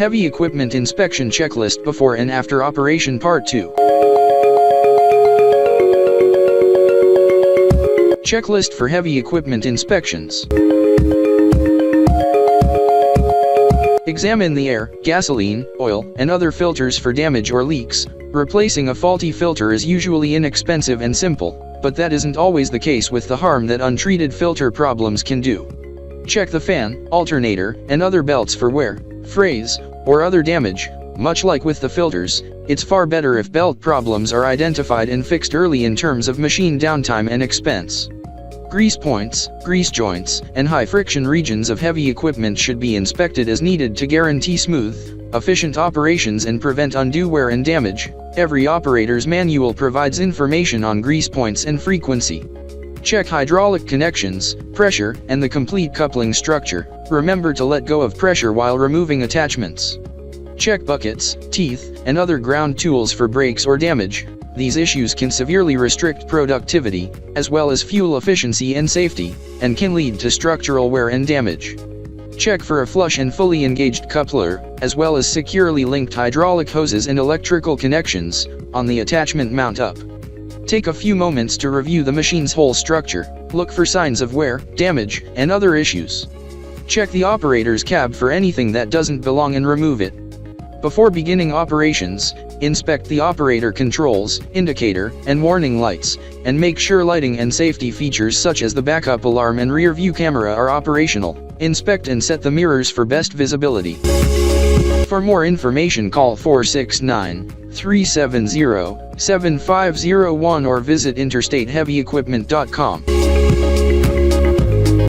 Heavy Equipment Inspection Checklist Before and After Operation Part 2. Checklist for heavy equipment inspections. Examine the air, gasoline, oil, and other filters for damage or leaks. Replacing a faulty filter is usually inexpensive and simple, but that isn't always the case with the harm that untreated filter problems can do. Check the fan, alternator, and other belts for wear, frays, or other damage. Much like with the filters, it's far better if belt problems are identified and fixed early in terms of machine downtime and expense. Grease points, grease joints, and high-friction regions of heavy equipment should be inspected as needed to guarantee smooth, efficient operations and prevent undue wear and damage. Every operator's manual provides information on grease points and frequency. Check hydraulic connections, pressure, and the complete coupling structure. Remember to let go of pressure while removing attachments. Check buckets, teeth, and other ground tools for breaks or damage. These issues can severely restrict productivity, as well as fuel efficiency and safety, and can lead to structural wear and damage. Check for a flush and fully engaged coupler, as well as securely linked hydraulic hoses and electrical connections, on the attachment mount up. Take a few moments to review the machine's whole structure. Look for signs of wear, damage, and other issues. Check the operator's cab for anything that doesn't belong and remove it. Before beginning operations, inspect the operator controls, indicator, and warning lights, and make sure lighting and safety features such as the backup alarm and rear view camera are operational. Inspect and set the mirrors for best visibility. For more information, call 469-370-7501 or visit interstateheavyequipment.com.